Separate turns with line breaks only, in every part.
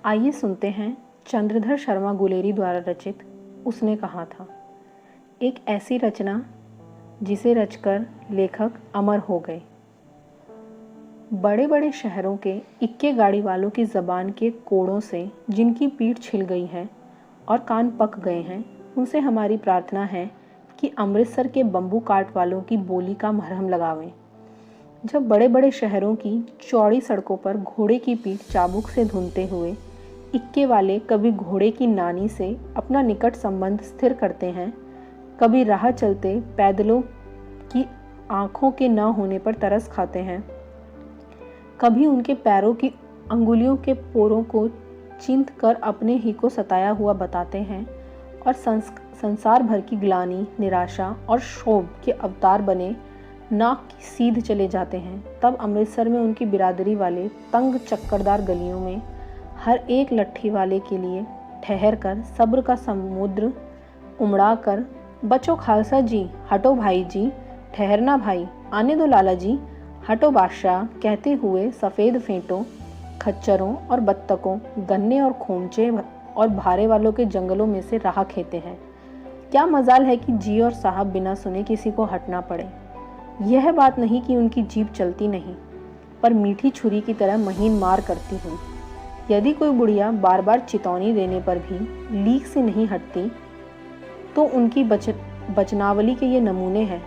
आइए सुनते हैं चंद्रधर शर्मा गुलेरी द्वारा रचित उसने कहा था, एक ऐसी रचना जिसे रचकर लेखक अमर हो गए। बड़े बड़े शहरों के इक्के गाड़ी वालों की ज़बान के कोड़ों से जिनकी पीठ छिल गई है और कान पक गए हैं, उनसे हमारी प्रार्थना है कि अमृतसर के बम्बू काट वालों की बोली का मरहम लगावें। जब बड़े बड़े शहरों की चौड़ी सड़कों पर घोड़े की पीठ चाबुक से धुनते हुए इक्के वाले कभी घोड़े की नानी से अपना निकट संबंध स्थिर करते हैं, कभी राह चलते पैदलों की आंखों के न होने पर तरस खाते हैं, कभी उनके पैरों की अंगुलियों के पोरों को चिंत कर अपने ही को सताया हुआ बताते हैं और संसार भर की ग्लानि, निराशा और क्षोभ के अवतार बने नाक की सीध चले जाते हैं, तब अमृतसर में उनकी बिरादरी वाले तंग चक्करदार गलियों में हर एक लट्ठी वाले के लिए ठहर कर सब्र का समुद्र उमड़ा कर, बचो खालसा जी, हटो भाई जी, ठहरना भाई, आने दो लाला जी, हटो बादशाह कहते हुए सफ़ेद फेंटों, खच्चरों और बत्तकों, गन्ने और खोमचे और भारे वालों के जंगलों में से राह खेते हैं। क्या मजाल है कि जी और साहब बिना सुने किसी को हटना पड़े। यह बात नहीं कि उनकी जीभ चलती नहीं, पर मीठी छुरी की तरह महीन मार करती हुई। यदि कोई बुढ़िया बार बार चितौनी देने पर भी लीक से नहीं हटती, तो उनकी बचनावली के ये नमूने हैं।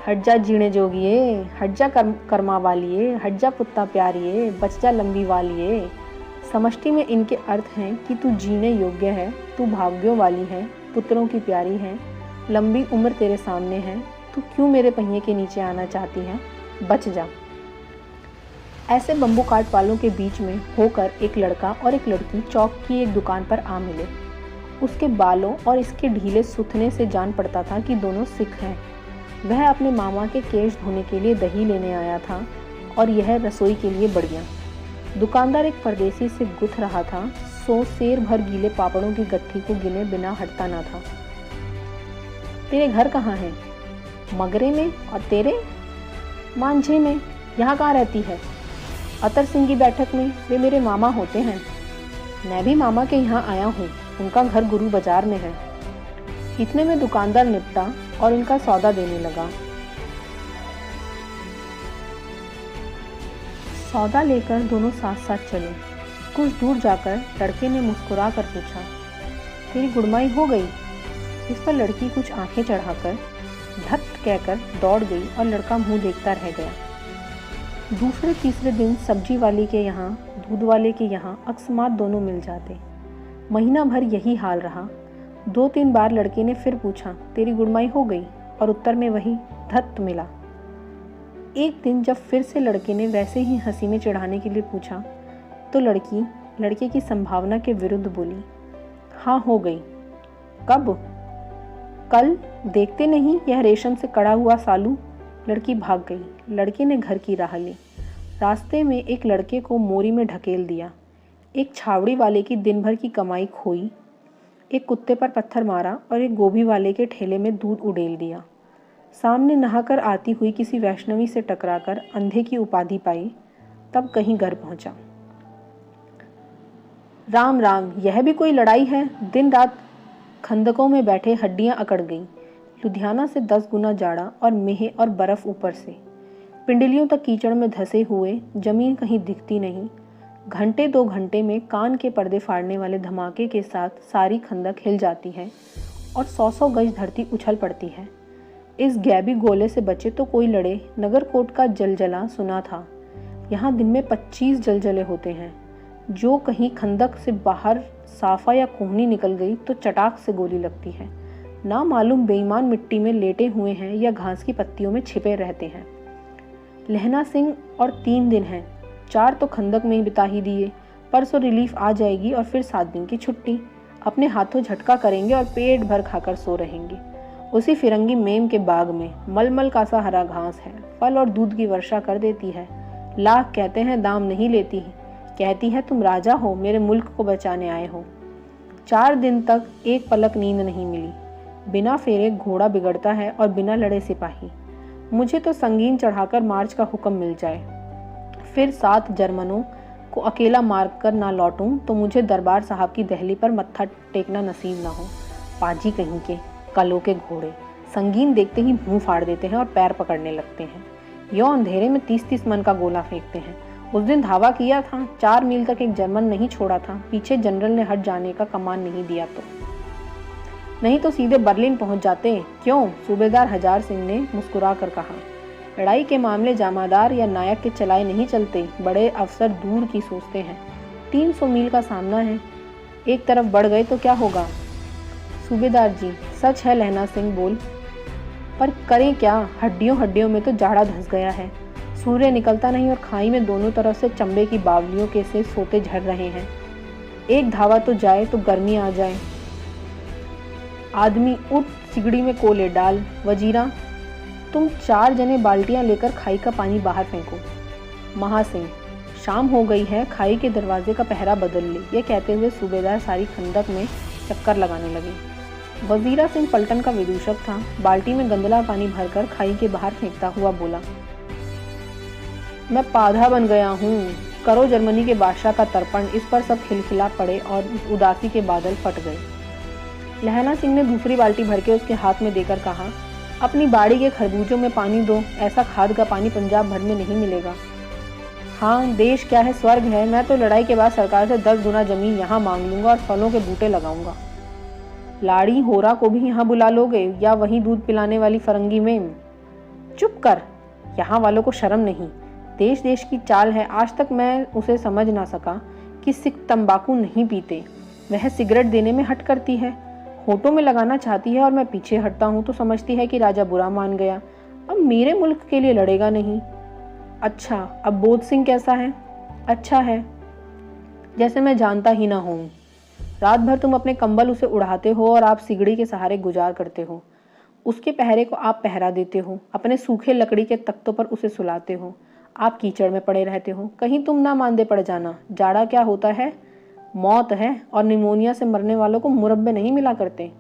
हट जा जीणे जोगिए, हट जा कर्मा वालिए, हट जा पुत्ता प्यारिए, बच जा लंबी वालिए। समष्टि में इनके अर्थ हैं कि तू जीने योग्य है, तू भाग्यों वाली है, पुत्रों की प्यारी है, लंबी उम्र तेरे सामने है, तू क्यों मेरे पहिए के नीचे आना चाहती है, बच जा। ऐसे बम्बू काट वालों के बीच में होकर एक लड़का और एक लड़की चौक की एक दुकान पर आ मिले। उसके बालों और इसके ढीले सुथने से जान पड़ता था कि दोनों सिख हैं। वह अपने मामा के केश धोने के लिए दही लेने आया था और यह रसोई के लिए बढ़िया। दुकानदार एक परदेसी से गुथ रहा था, सो सेर भर गीले पापड़ों की गट्ठी को गिने बिना हटता न था। तेरे घर कहाँ है? मगरे में। और तेरे? मांझे में। यहाँ कहाँ रहती है? अतर सिंह की बैठक में, वे मेरे मामा होते हैं। मैं भी मामा के यहाँ आया हूँ, उनका घर गुरु बाजार में है। इतने में दुकानदार निपटा और इनका सौदा देने लगा। सौदा लेकर दोनों साथ साथ चले। कुछ दूर जाकर लड़के ने मुस्कुरा कर पूछा, तेरी गुड़माई हो गई? इस पर लड़की कुछ आंखें चढ़ाकर धत कहकर दौड़ गई और लड़का मुंह देखता रह गया। दूसरे तीसरे दिन सब्जी वाले के यहाँ, दूध वाले के यहाँ अकस्मात दोनों मिल जाते। महीना भर यही हाल रहा। 2-3 बार लड़के ने फिर पूछा, तेरी गुड़माई हो गई? और उत्तर में वही धत मिला। एक दिन जब फिर से लड़के ने वैसे ही हंसी में चिढ़ाने के लिए पूछा, तो लड़की लड़के की संभावना के विरुद्ध बोली, हाँ हो गई। कब? कल। देखते नहीं यह रेशम से कड़ा हुआ सालू? लड़की भाग गई। लड़के ने घर की राह ली। रास्ते में एक लड़के को मोरी में ढकेल दिया। एक छावड़ी वाले की दिन भर की कमाई खोई। एक कुत्ते पर पत्थर मारा और एक गोभी वाले के ठेले में दूध उड़ेल दिया। सामने नहाकर आती हुई किसी वैष्णवी से टकराकर अंधे की उपाधि पाई। तब कहीं घर पहुंचा। राम राम, यह भी कोई लड़ाई है? दिन रात खंदकों में बैठे हड्डियां अकड़ गईं। लुधियाना से 10 गुना जाड़ा और मेह और बर्फ ऊपर से। पिंडलियों तक कीचड़ में धसे हुए, जमीन कहीं दिखती नहीं। घंटे 2 घंटे में कान के पर्दे फाड़ने वाले धमाके के साथ सारी खंदक हिल जाती है और 100-100 गज धरती उछल पड़ती है। इस गैबी गोले से बचे तो कोई लड़े। नगरकोट का जलजला सुना था। यहाँ दिन में 25 जलजले होते हैं। जो कहीं खंदक से बाहर साफा या कोहनी निकल गई तो चटाक से गोली लगती है। ना मालूम बेईमान मिट्टी में लेटे हुए हैं या घास की पत्तियों में छिपे रहते हैं। लहना सिंह और 3 दिन हैं। 4 तो खंदक में ही बिता ही दिए। परसों रिलीफ आ जाएगी और फिर 7 दिन की छुट्टी। अपने हाथों झटका करेंगे और पेट भर खाकर सो रहेंगे। उसी फिरंगी मेम के बाग में मलमल का सा हरा घास है। फल और दूध की वर्षा कर देती है। लाख कहते हैं, दाम नहीं लेती। कहती है, तुम राजा हो, मेरे मुल्क को बचाने आए हो। 4 दिन तक एक पलक नींद नहीं मिली। बिना फेरे घोड़ा बिगड़ता है और बिना लड़े सिपाही। मुझे तो संगीन चढ़ाकर मार्च का हुक्म मिल जाए। फिर 7 जर्मनों को अकेला मारकर ना लौटूं तो मुझे दरबार साहब की दहली पर मत्था टेकना नसीब ना हो। पाजी कहीं के कलों के घोड़े संगीन देखते ही मुंह फाड़ देते हैं और पैर पकड़ने लगते हैं। यो अंधेरे में 30-30 मन का गोला फेंकते हैं। उस दिन धावा किया था, 4 मील तक एक जर्मन नहीं छोड़ा था। पीछे जनरल ने हट जाने का कमान नहीं दिया तो नहीं तो सीधे बर्लिन पहुंच जाते। क्यों? सूबेदार हजार सिंह ने मुस्कुरा कर कहा। लड़ाई के मामले जामादार या नायक के चलाए नहीं चलते, बड़े अफसर दूर की सोचते हैं। 300 मील का सामना है, एक तरफ बढ़ गए तो क्या होगा? सूबेदार जी, सच है लहना सिंह बोल, पर करें क्या? हड्डियों हड्डियों में तो जाड़ा धंस गया है। सूर्य निकलता नहीं और खाई में दोनों तरफ से चंबे की बावलियों के से सोते झड़ रहे हैं। एक धावा तो जाए तो गर्मी आ जाए। आदमी उठ, सिगड़ी में कोले डाल। वजीरा, तुम 4 जने बाल्टियां लेकर खाई का पानी बाहर फेंको। महासिंह, शाम हो गई है, खाई के दरवाजे का पहरा बदल ले। ये कहते हुए सूबेदार सारी खंदक में चक्कर लगाने लगे। वजीरा सिंह पलटन का विदूषक था। बाल्टी में गंदला पानी भरकर खाई के बाहर फेंकता हुआ बोला, मैं पाधा बन गया हूँ। करो जर्मनी के बादशाह का तर्पण। इस पर सब खिलखिला पड़े और उदासी के बादल फट गए। लहना सिंह ने दूसरी बाल्टी भर के उसके हाथ में देकर कहा, अपनी बाड़ी के खरबूजों में पानी दो। ऐसा खाद का पानी पंजाब भर में नहीं मिलेगा। हाँ, देश क्या है, स्वर्ग है। मैं तो लड़ाई के बाद सरकार से 10 गुना जमीन यहाँ मांग लूंगा और फलों के बूटे लगाऊंगा। लाड़ी होरा को भी यहाँ बुला लोगे या वहीं दूध पिलाने वाली फरंगी में? चुप कर, यहाँ वालों को शर्म नहीं। देश देश की चाल है। आज तक मैं उसे समझ ना सका कि सिख तंबाकू नहीं पीते। वह सिगरेट देने में हट करती है, होठों में लगाना चाहती है और मैं पीछे हटता हूँ तो समझती है कि राजा बुरा मान गया, अब मेरे मुल्क के लिए लड़ेगा नहीं। अच्छा, अब बोध सिंह कैसा है? अच्छा है, जैसे मैं जानता ही ना हूँ। रात भर तुम अपने कंबल उसे उड़ाते हो और आप सिगड़ी के सहारे गुजार करते हो। उसके पहरे को आप पहरा देते हो। अपने सूखे लकड़ी के तख्तों पर उसे सुलाते हो। आप कीचड़ में पड़े रहते हो। कहीं तुम ना मांदे पड़ जाना। जाड़ा क्या होता है? मौत है, और निमोनिया से मरने वालों को मुरब्बे नहीं मिला करते।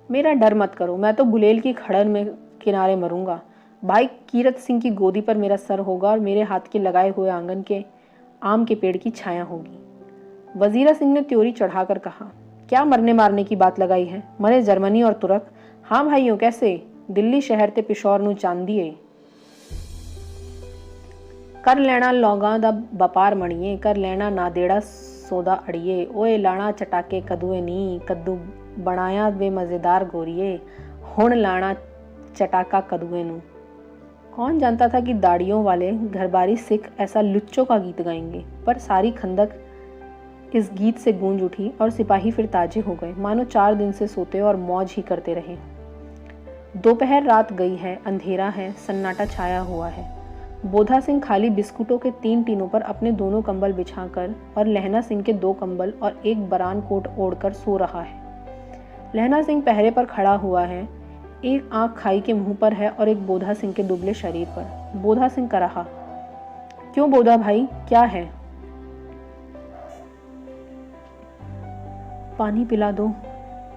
मेरा डर मत करो, मैं तो गुलेल की खड़न में किनारे मरूंगा। भाई कीरत सिंह की गोदी पर मेरा सर होगा और मेरे हाथ के लगाए हुए आंगन के आम के पेड़ की छाया होगी। वजीरा सिंह ने त्योरी चढ़ाकर कहा, क्या मरने मारने की बात लगाई है? मरे जर्मनी और तुर्क। हाँ भाइयों, कैसे? दिल्ली शहर ते पिशौर नू चांदिए कर लेना लौगा दा बपार मणिए, कर लेना नादेड़ा सौदा अड़िए। ओए लाना चटाके कदुए नी, कद्दू बनाया वे मज़ेदार गोरिए। हुण लाना चटाका कदुए नू। कौन जानता था कि दाढ़ियों वाले घरबारी सिख ऐसा लुच्चों का गीत गाएंगे। पर सारी खंदक इस गीत से गूंज उठी और सिपाही फिर ताजे हो गए, मानो 4 दिन से सोते और मौज ही करते रहे। दोपहर रात गई है, अंधेरा है, सन्नाटा छाया हुआ है। बोधा सिंह खाली बिस्कुटों के 3 टीनों पर अपने दोनों कंबल बिछाकर और लहना सिंह के 2 कंबल और एक बरान कोट ओढ़कर सो रहा है। लहना सिंह पहरे पर खड़ा हुआ है, एक आंख खाई के मुंह पर है और एक बोधा सिंह के दुबले शरीर पर। बोधा सिंह का रहा, क्यों बोधा भाई, क्या है? पानी पिला दो।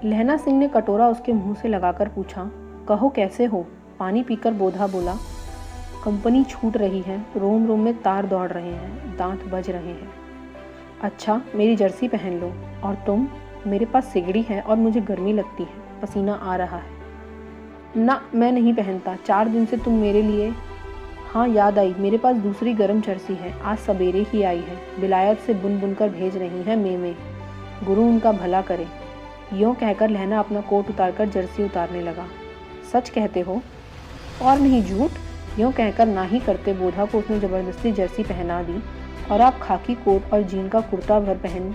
लहना सिंह ने कटोरा उसके मुंह से लगाकर पूछा, कहो कैसे हो? पानी पीकर बोधा बोला, कंपनी छूट रही है, रोम रोम में तार दौड़ रहे हैं, दांत बज रहे हैं। अच्छा, मेरी जर्सी पहन लो। और तुम? मेरे पास सिगड़ी है और मुझे गर्मी लगती है, पसीना आ रहा है। ना, मैं नहीं पहनता। 4 दिन से तुम मेरे लिए। हाँ, याद आई, मेरे पास दूसरी गर्म जर्सी है, आज सवेरे ही आई है। विलायत से बुन बुन कर भेज रही है मेमे, गुरु उनका भला करे। यूँ कहकर लहना अपना कोट उतारकर जर्सी उतारने लगा। सच कहते हो? और नहीं झूठ। यूँ कहकर ना ही करते बोधा को उसने जबरदस्ती जर्सी पहना दी और आप खाकी कोट और जीन का कुर्ता भर पहन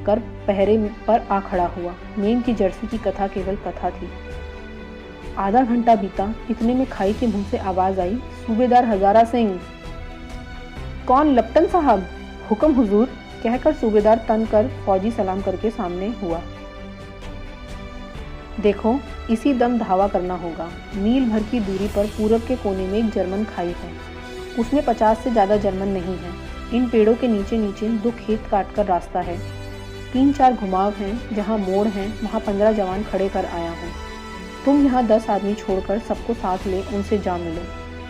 कर पहरे पर आ खड़ा हुआ। मेम की जर्सी की कथा केवल कथा थी। आधा घंटा बीता, इतने में खाई के मुंह से आवाज आई, सूबेदार हजारा सिंह। कौन? लप्टन साहब। हुक्म हुजूर, कहकर सूबेदार तन कर फौजी सलाम करके सामने हुआ। देखो, इसी दम धावा करना होगा। मील भर की दूरी पर पूरब के कोने में एक जर्मन खाई है, उसमें 50 से ज़्यादा जर्मन नहीं है। इन पेड़ों के नीचे नीचे 2 खेत काट कर रास्ता है। 3-4 घुमाव हैं, जहाँ मोड़ हैं वहाँ 15 जवान खड़े कर आया हूँ। तुम यहाँ 10 आदमी छोड़कर सबको साथ ले उनसे जा मिलो।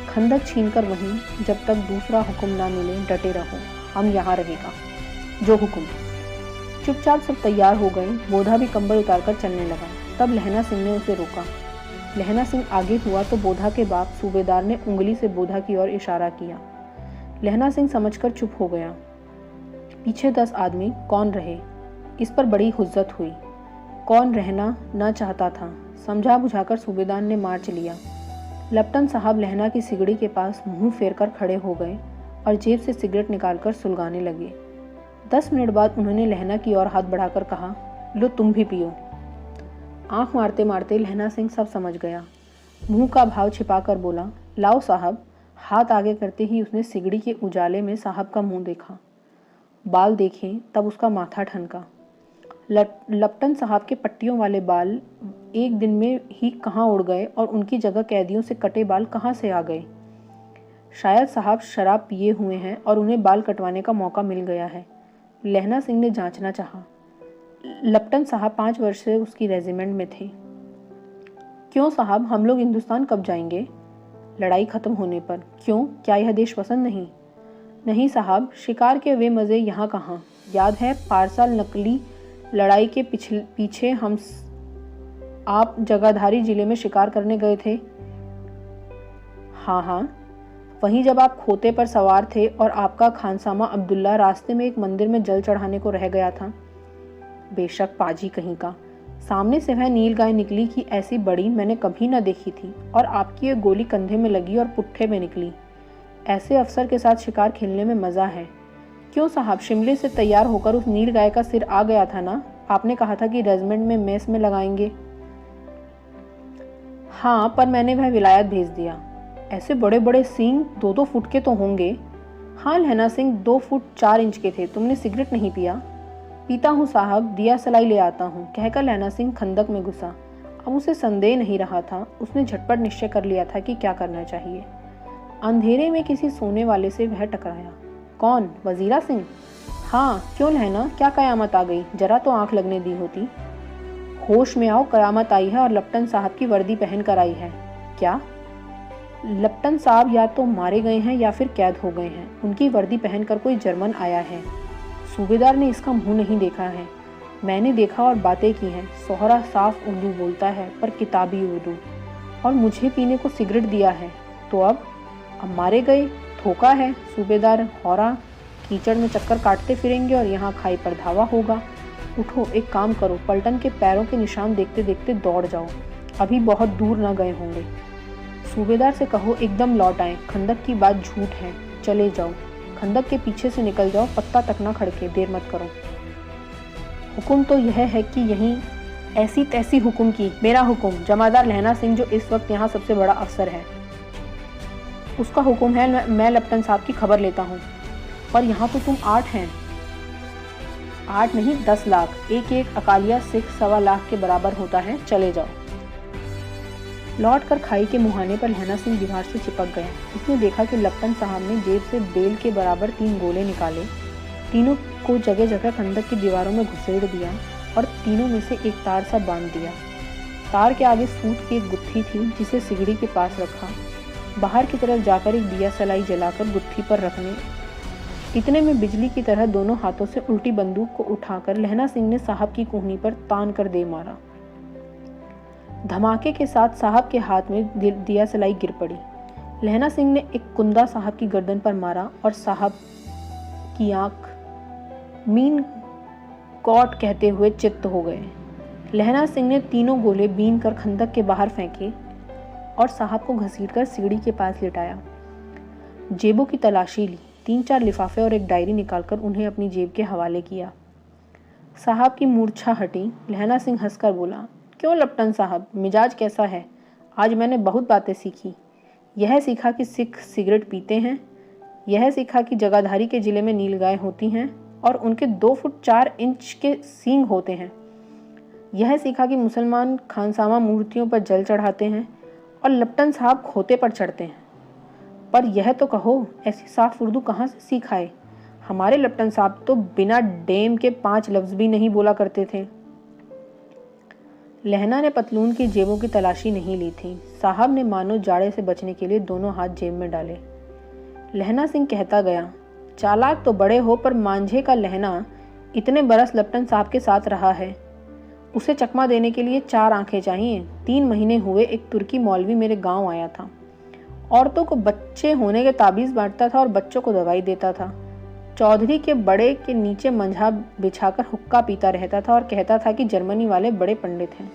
खंदक छीनकर वहीं, जब तक दूसरा हुक्म ना मिले डटे रहो। हम यहाँ रहेगा। जो हुक्म। चुपचाप सब तैयार हो गए। बोधा भी कंबल उतारकर चलने लगा। तब लहना सिंह ने उसे रोका। लहना सिंह आगे हुआ तो बोधा के बाप सूबेदार ने उंगली से बोधा की ओर इशारा किया। लहना सिंह समझकर चुप हो गया। पीछे 10 आदमी कौन रहे, इस पर बड़ी हुज्जत हुई। कौन रहना न चाहता था। समझा बुझाकर सूबेदार ने मार्च लिया। लप्टन साहब लहना की सिगड़ी के पास मुंह फेर कर खड़े हो गए और जेब से सिगरेट निकालकर सुलगाने लगे। 10 मिनट बाद उन्होंने लहना की ओर हाथ बढ़ाकर कहा, लो तुम भी पियो। आंख मारते मारते लहना सिंह सब समझ गया। मुंह का भाव छिपाकर बोला, लाओ साहब। हाथ आगे करते ही उसने सिगड़ी के उजाले में साहब का मुंह देखा। बाल देखे तब उसका माथा ठनका। लप्टन साहब के पट्टियों वाले बाल एक दिन में ही कहाँ उड़ गए और उनकी जगह कैदियों से कटे बाल कहाँ से आ गए। शायद साहब शराब पिए हुए हैं और उन्हें बाल कटवाने का मौका मिल गया है। लहना सिंह ने जांचना चाहा। लप्टन साहब 5 वर्ष से उसकी रेजिमेंट में थे। क्यों साहब, हम लोग हिंदुस्तान कब जाएंगे? लड़ाई खत्म होने पर। क्यों, क्या यह देश पसंद नहीं? नहीं साहब, शिकार के वे मज़े यहाँ कहाँ। याद है पारसाल नकली लड़ाई के पीछे हम आप जगाधारी जिले में शिकार करने गए थे। हाँ हाँ, वहीं जब आप खोते पर सवार थे और आपका खानसामा अब्दुल्ला रास्ते में एक मंदिर में जल चढ़ाने को रह गया था। बेशक पाजी कहीं का। सामने से वह नील गाय निकली कि ऐसी बड़ी मैंने कभी न देखी थी और आपकी एक गोली कंधे में लगी और पुट्ठे में निकली। ऐसे अफसर के साथ शिकार खेलने में मज़ा है। क्यों साहब, शिमले से तैयार होकर उस नील गाय का सिर आ गया था ना? आपने कहा था कि रेजिमेंट में मेस में लगाएंगे। हाँ, पर मैंने वह विलायत भेज दिया। ऐसे बड़े बड़े सींग 2-2 फुट के तो होंगे। हाँ लहना सिंह, 2 फुट 4 इंच के थे। तुमने सिगरेट नहीं पिया? पीता हूँ साहब, दिया सलाई ले आता हूँ, कहकर लहना सिंह खंदक में घुसा। अब उसे संदेह नहीं रहा था। उसने झटपट निश्चय कर लिया था कि क्या करना चाहिए। अंधेरे में किसी सोने वाले से वह टकराया। कौन, वजीरा सिंह? हाँ, क्यों लहना, क्या कयामत आ गई? जरा तो आंख लगने दी होती। होश में आओ, कयामत आई है और लप्टन साहब की वर्दी पहन कर आई है। क्या? लप्टन साहब या तो मारे गए हैं या फिर कैद हो गए हैं। उनकी वर्दी पहनकर कोई जर्मन आया है। सूबेदार ने इसका मुंह नहीं देखा है। मैंने देखा और बातें की हैं। सोहरा साफ उर्दू बोलता है, पर किताबी उर्दू, और मुझे पीने को सिगरेट दिया है। तो अब मारे गए, धोखा है। सूबेदार हौरा कीचड़ में चक्कर काटते फिरेंगे और यहाँ खाई पर धावा होगा। उठो, एक काम करो, पलटन के पैरों के निशान देखते देखते दौड़ जाओ। अभी बहुत दूर न गए होंगे। सूबेदार से कहो एकदम लौट आए। खंदक की बात झूठ है। चले जाओ, खंदक के पीछे से निकल जाओ, पत्ता तक न खड़के, देर मत करो। हुक्म तो यह है कि यहीं ऐसी तैसी हुक्म की। मेरा हुक्म, जमादार लहना सिंह जो इस वक्त यहाँ सबसे बड़ा अफसर है, उसका हुक्म है मैं लप्टन साहब की खबर लेता हूँ। पर यहाँ तो तुम 8 हैं। 8 नहीं, 10 लाख। एक अकालिया सिख 1.25 लाख के बराबर होता है। चले जाओ। लौट कर खाई के मुहाने पर लहना सिंह दीवार से चिपक गया। उसने देखा कि लप्टन साहब ने जेब से बेल के बराबर 3 गोले निकाले। तीनों को जगह जगह खंदक की दीवारों में घुसेड़ दिया और तीनों में से एक तार सा बांध दिया। तार के आगे सूत की एक गुत्थी थी जिसे सिगड़ी के पास रखा। बाहर की तरफ जाकर एक दिया सलाई जलाकर गुत्थी पर रखने। इतने में बिजली की तरह दोनों हाथों से उल्टी बंदूक को उठाकर लहना सिंह ने साहब की कोहनी पर तान कर दे मारा। धमाके के साथ साहब के हाथ में दिया सलाई गिर पड़ी। लहना सिंह ने एक कुंदा साहब की गर्दन पर मारा और साहब की आंख मीन कॉट कहते हुए चित्त हो गए। लहना सिंह ने तीनों गोले बीन कर खंदक के बाहर फेंके और साहब को घसीटकर सीढ़ी के पास लिटाया। जेबों की तलाशी ली। 3-4 लिफाफे और एक डायरी निकालकर उन्हें अपनी जेब के हवाले किया। साहब की मूर्छा हटी। लहना सिंह हंसकर बोला, क्यों लप्टन साहब, मिजाज कैसा है? आज मैंने बहुत बातें सीखी। यह सीखा कि सिख सिगरेट पीते हैं। यह सीखा कि जगाधारी के ज़िले में नीलगाय होती हैं और उनके 2 फुट 4 इंच के सींग होते हैं। यह सीखा कि मुसलमान खानसामा मूर्तियों पर जल चढ़ाते हैं और लप्टन साहब खोते पर चढ़ते हैं। पर यह तो कहो, ऐसी साफ उर्दू कहाँ से सीख आए? हमारे लप्टन साहब तो बिना डेम के 5 लफ्ज़ भी नहीं बोला करते थे। लहना ने पतलून की जेबों की तलाशी नहीं ली थी। साहब ने मानो जाड़े से बचने के लिए दोनों हाथ जेब में डाले। लहना सिंह कहता गया, चालाक तो बड़े हो, पर मांझे का लहना इतने बरस लपटन साहब के साथ रहा है, उसे चकमा देने के लिए 4 आंखें चाहिए। 3 महीने हुए एक तुर्की मौलवी मेरे गांव आया था। औरतों को बच्चे होने के ताबीज़ बांटता था और बच्चों को दवाई देता था। चौधरी के बड़े के नीचे मंझा बिछाकर हुक्का पीता रहता था और कहता था कि जर्मनी वाले बड़े पंडित हैं,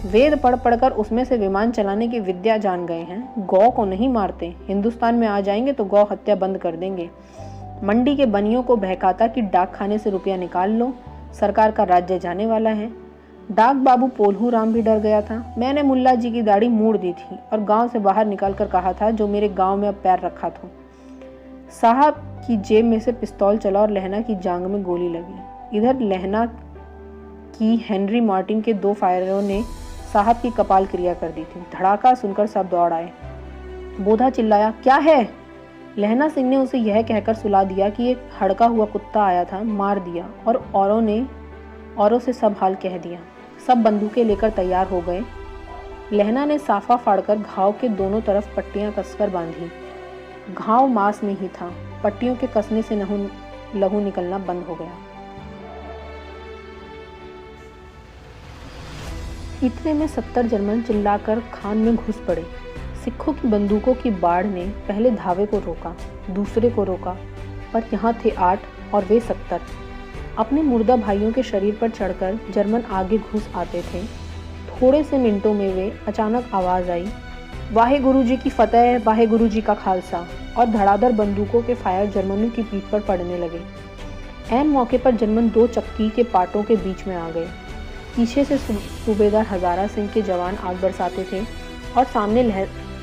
वेद पढ़ पढ़कर उसमें से विमान चलाने की विद्या जान गए हैं। गौ को नहीं मारते, हिंदुस्तान में आ जाएंगे तो गौ हत्या बंद कर देंगे। मंडी के बनियों को बहकाता कि डाक खाने से रुपया निकाल लो, सरकार का राज्य जाने वाला है। डाक बाबू पोल्हू राम भी डर गया था। मैंने मुल्ला जी की दाढ़ी मोड़ दी थी और गांव से बाहर निकाल कर कहा था, जो मेरे गांव में अब पैर रखा था। साहब की जेब में से पिस्तौल चला और लहना की जांग में गोली लगी। इधर लहना की हेनरी मार्टिन के 2 फायरों ने साहब की कपाल क्रिया कर दी थी। धड़ाका सुनकर सब दौड़ आए। बोधा चिल्लाया, क्या है? लहना सिंह ने उसे यह कहकर सुला दिया कि एक हड़का हुआ कुत्ता आया था, मार दिया, और औरों से सब हाल कह दिया। सब बंदूकें लेकर तैयार हो गए। लहना ने साफा फाड़कर घाव के दोनों तरफ पट्टियां कसकर बांधी। घाव मांस में ही था। पट्टियों के कसने से लहू निकलना बंद हो गया। इतने में 70 जर्मन चिल्लाकर खान में घुस पड़े। सिखों की बंदूकों की बाढ़ ने पहले धावे को रोका, दूसरे को रोका, पर यहाँ थे 8 और वे 70। अपने मुर्दा भाइयों के शरीर पर चढ़कर जर्मन आगे घुस आते थे। थोड़े से मिनटों में वे अचानक आवाज़ आई, वाहे गुरु जी की फतेह, वाहे गुरु जी का खालसा, और धड़ाधड़ बंदूकों के फायर जर्मनों की पीठ पर पड़ने लगे। ऐन मौके पर जर्मन 2 चक्की के पाटों के बीच में आ गए। पीछे से सूबेदार हजारा सिंह के जवान आग बरसाते थे और सामने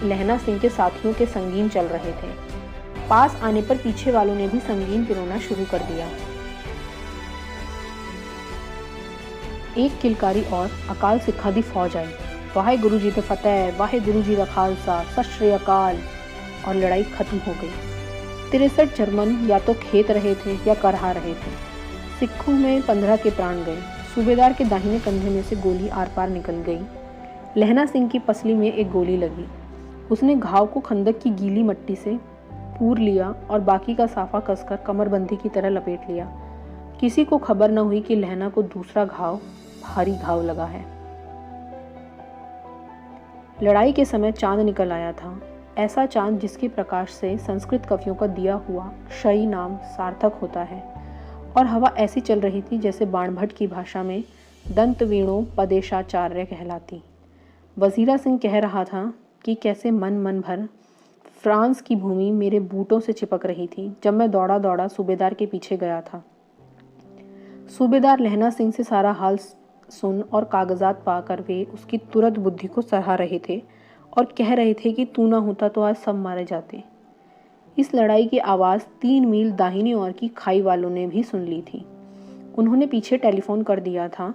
लहना सिंह के साथियों के संगीन चल रहे थे। पास आने पर पीछे वालों ने भी संगीन पिरोना शुरू कर दिया। एक किलकारी और अकाल सिखा दी फौज आई। वाहे गुरु जी दा फतेह, वाहे गुरु जी दा खालसा, सत श्री अकाल, और लड़ाई खत्म हो गई। 63 जर्मन या तो खेत रहे थे या करहा रहे थे। सिखों में 15 के प्राण गए। सूबेदार के दाहिने कंधे में से गोली आर पार निकल गई। लहना सिंह की पसली में एक गोली लगी। उसने घाव को खंदक की गीली मिट्टी से पूर लिया और बाकी का साफा कसकर कमरबंदी की तरह लपेट लिया। किसी को खबर न हुई कि लहना को दूसरा घाव, भारी घाव लगा है। लड़ाई के समय चांद निकल आया था, ऐसा चांद जिसके प्रकाश से संस्कृत कवियों का दिया हुआ शयी नाम सार्थक होता है, और हवा ऐसी चल रही थी जैसे बाणभट्ट की भाषा में दंत वीणों पदेशाचार्य कहलाती। वजीरा सिंह कह रहा था कि कैसे मन भर फ्रांस की भूमि मेरे बूटों से चिपक रही थी जब मैं दौड़ा दौड़ा सूबेदार के पीछे गया था। सूबेदार लहना सिंह से सारा हाल सुन और कागजात पाकर वे उसकी तुरंत बुद्धि को सराह रहे थे और कह रहे थे कि तू ना होता तो आज सब मारे जाते। इस लड़ाई की आवाज़ 3 मील दाहिनी ओर की खाई वालों ने भी सुन ली थी। उन्होंने पीछे टेलीफोन कर दिया था।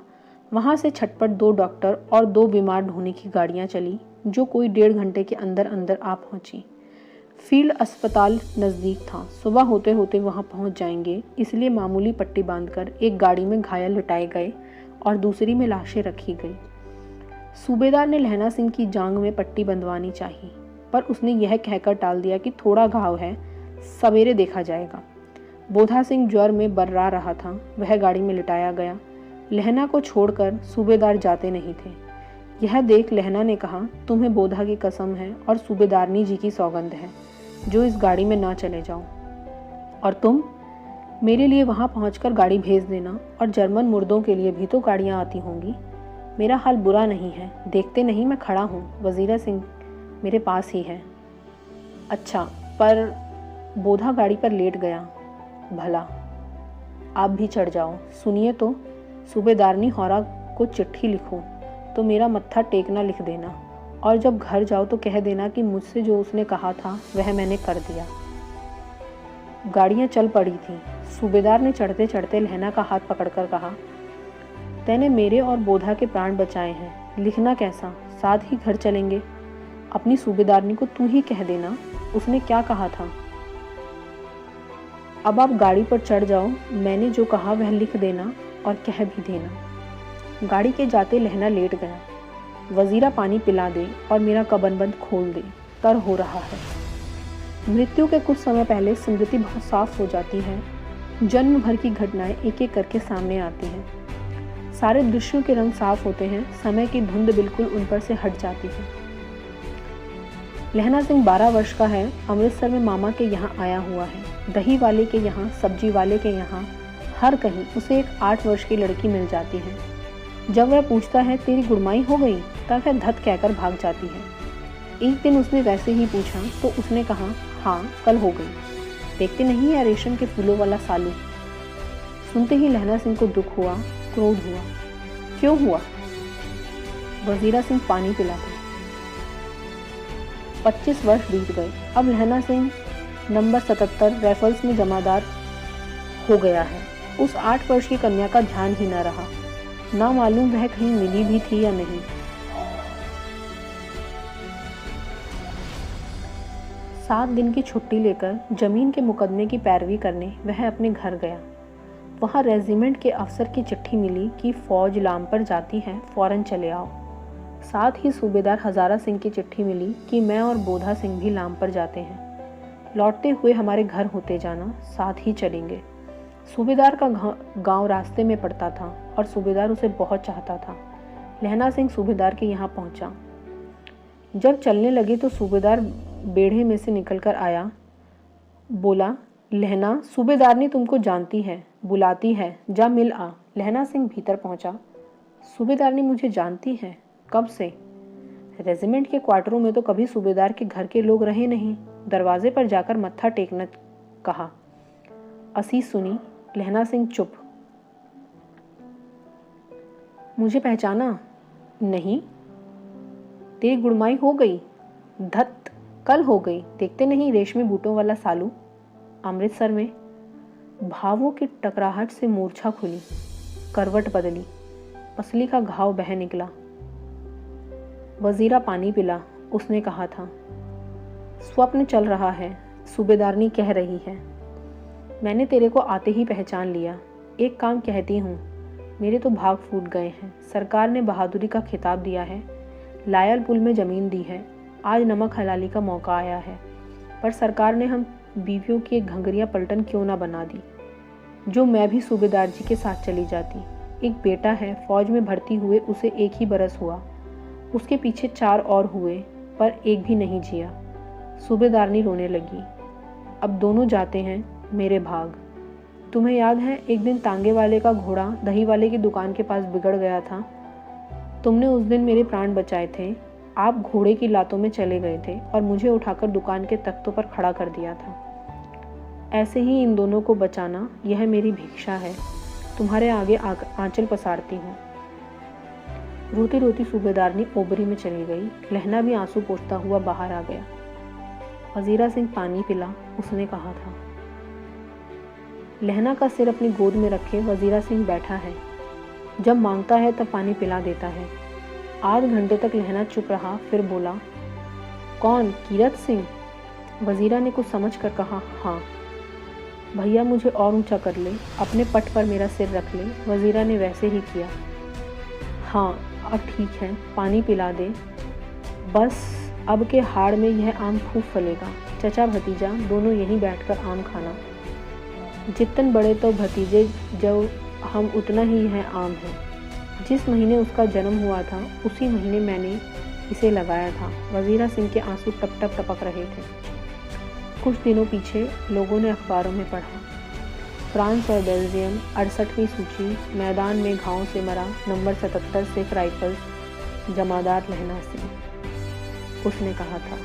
वहाँ से छटपट 2 डॉक्टर और 2 बीमार ढोने की गाड़ियाँ चली, जो कोई 1.5 घंटे के अंदर अंदर आ पहुँची। फील्ड अस्पताल नज़दीक था। सुबह होते होते वहाँ पहुँच जाएंगे, इसलिए मामूली पट्टी बांधकर एक गाड़ी में घायल लिटाए गए और दूसरी में लाशें रखी गई। सूबेदार ने लहना सिंह की जांग में पट्टी बंधवानी चाहिए, पर उसने यह कहकर टाल दिया कि थोड़ा घाव है, सवेरे देखा जाएगा। बोधा सिंह ज्वर में बर्रा रहा था, वह गाड़ी में लिटाया गया। लहना को छोड़कर सूबेदार जाते नहीं थे। यह देख लहना ने कहा, तुम्हें बोधा की कसम है और सूबेदारनी जी की सौगंध है, जो इस गाड़ी में ना चले जाओ। और तुम मेरे लिए वहाँ पहुँचकर गाड़ी भेज देना, और जर्मन मुर्दों के लिए भी तो गाड़ियाँ आती होंगी। मेरा हाल बुरा नहीं है, देखते नहीं मैं खड़ा हूँ, वजीरा सिंह मेरे पास ही है। अच्छा, पर बोधा गाड़ी पर लेट गया। भला आप भी चढ़ जाओ। सुनिए तो, सूबेदारनी हौरा को चिट्ठी लिखो तो मेरा मत्था टेकना लिख देना, और जब घर जाओ तो कह देना कि मुझसे जो उसने कहा था वह मैंने कर दिया। गाड़ियाँ चल पड़ी थीं। सूबेदार ने चढ़ते चढ़ते लहना का हाथ पकड़कर कहा, तैने मेरे और बोधा के प्राण बचाए हैं, लिखना कैसा, साथ ही घर चलेंगे। अपनी सूबेदारनी को तू ही कह देना उसने क्या कहा था। अब आप गाड़ी पर चढ़ जाओ, मैंने जो कहा वह लिख देना और कह भी देना। गाड़ी के जाते लहना लेट गया। वजीरा पानी पिला दे और मेरा कबनबंद खोल दे, तर हो रहा है। मृत्यु के कुछ समय पहले स्मृति बहुत साफ हो जाती है। जन्म भर की घटनाएं एक एक करके सामने आती हैं। सारे दृश्यों के रंग साफ होते हैं, समय की धुंध बिल्कुल उन पर से हट जाती है। लहना सिंह 12 वर्ष का है, अमृतसर में मामा के यहाँ आया हुआ है। दही वाले के यहाँ, सब्जी वाले के यहाँ, हर कहीं उसे एक 8 वर्ष की लड़की मिल जाती है। जब वह पूछता है तेरी गुड़माई हो गई, तब वह धत कहकर भाग जाती है। एक दिन उसने वैसे ही पूछा तो उसने कहा हाँ कल हो गई। देखते नहीं है रेशम के फूलों वाला सालू। सुनते ही लहना सिंह को दुख हुआ, क्रोध हुआ। क्यों हुआ? वजीरा सिंह पानी पिलाता। 25 वर्ष बीत गए। अब लहना सिंह नंबर 77 राइफल्स में जमादार हो गया है। उस 8 वर्ष की कन्या का ध्यान ही न रहा। ना मालूम वह कहीं मिली भी थी या नहीं। सात दिन की छुट्टी लेकर जमीन के मुकदमे की पैरवी करने वह अपने घर गया। वहाँ रेजिमेंट के अफसर की चिट्ठी मिली कि फौज लाम पर जाती है, फौरन चले आओ। साथ ही सूबेदार हजारा सिंह की चिट्ठी मिली कि मैं और बोधा सिंह भी लाम पर जाते हैं। लौटते हुए हमारे घर होते जाना, साथ ही चलेंगे। सूबेदार का गांव रास्ते में पड़ता था और सूबेदार उसे बहुत चाहता था। लहना सिंह सूबेदार के यहाँ पहुंचा। जब चलने लगे तो सूबेदार बेढ़े में से निकलकर आया। बोला, लहना, सूबेदारनी तुमको जानती है, बुलाती है, जा मिल आ। लहना सिंह भीतर पहुंचा। सूबेदारनी मुझे जानती है? कब से? रेजिमेंट के क्वार्टरों में तो कभी सूबेदार के घर के लोग रहे नहीं। दरवाजे पर जाकर मत्था टेकना कहा। असीस सुनी। लहना सिंह चुप। मुझे पहचाना नहीं? तेरी गुड़माई हो गई? धत, कल हो गई। देखते नहीं रेशमी बूटों वाला सालू? अमृतसर में। भावों की टकराहट से मूर्छा खुली, करवट बदली, पसली का घाव बह निकला। वजीरा पानी पिला, उसने कहा था। स्वप्न चल रहा है, सूबेदारनी कह रही है। मैंने तेरे को आते ही पहचान लिया। एक काम कहती हूँ, मेरे तो भाग फूट गए हैं। सरकार ने बहादुरी का खिताब दिया है, लायल पुल में ज़मीन दी है। आज नमक हलाली का मौका आया है, पर सरकार ने हम बीवियों की एक घंगरिया पलटन क्यों ना बना दी, जो मैं भी सूबेदार जी के साथ चली जाती। एक बेटा है, फौज में भर्ती हुए उसे 1 ही बरस हुआ। उसके पीछे 4 और हुए, पर एक भी नहीं जिया। सूबेदारनी रोने लगी। अब दोनों जाते हैं, मेरे भाग। तुम्हें याद है एक दिन तांगे वाले का घोड़ा दही वाले की दुकान के पास बिगड़ गया था? तुमने उस दिन मेरे प्राण बचाए थे। आप घोड़े की लातों में चले गए थे और मुझे उठाकर दुकान के तख्तों पर खड़ा कर दिया था। ऐसे ही इन दोनों को बचाना, यह मेरी भिक्षा है। तुम्हारे आगे आंचल पसारती हूँ। रोती रोती सूबेदारनी ओबरी में चली गई। लहना भी आंसू पोंछता हुआ बाहर आ गया। वजीरा सिंह पानी पिला, उसने कहा था। लहना का सिर अपनी गोद में रखे वजीरा सिंह बैठा है। जब मांगता है तब पानी पिला देता है। आध घंटे तक लहना चुप रहा, फिर बोला, कौन? कीरत सिंह? वजीरा ने कुछ समझ कर कहा, हाँ। भैया मुझे और ऊंचा कर ले, अपने पट पर मेरा सिर रख ले। वजीरा ने वैसे ही किया। हाँ अब ठीक है, पानी पिला दे। बस अब के हाड़ में यह आम खूब फलेगा। चचा भतीजा दोनों यहीं बैठकर आम खाना। जितन बड़े तो भतीजे, जो हम उतना ही यह आम है। जिस महीने उसका जन्म हुआ था उसी महीने मैंने इसे लगाया था। वजीरा सिंह के आंसू टप टप टपक रहे थे। कुछ दिनों पीछे लोगों ने अखबारों में पढ़ा, फ्रांस और बेल्जियम 68वीं सूची, मैदान में घावों से मरा नंबर 77 सिख राइफल्स, जमादार लहना सिंह। उसने कहा था।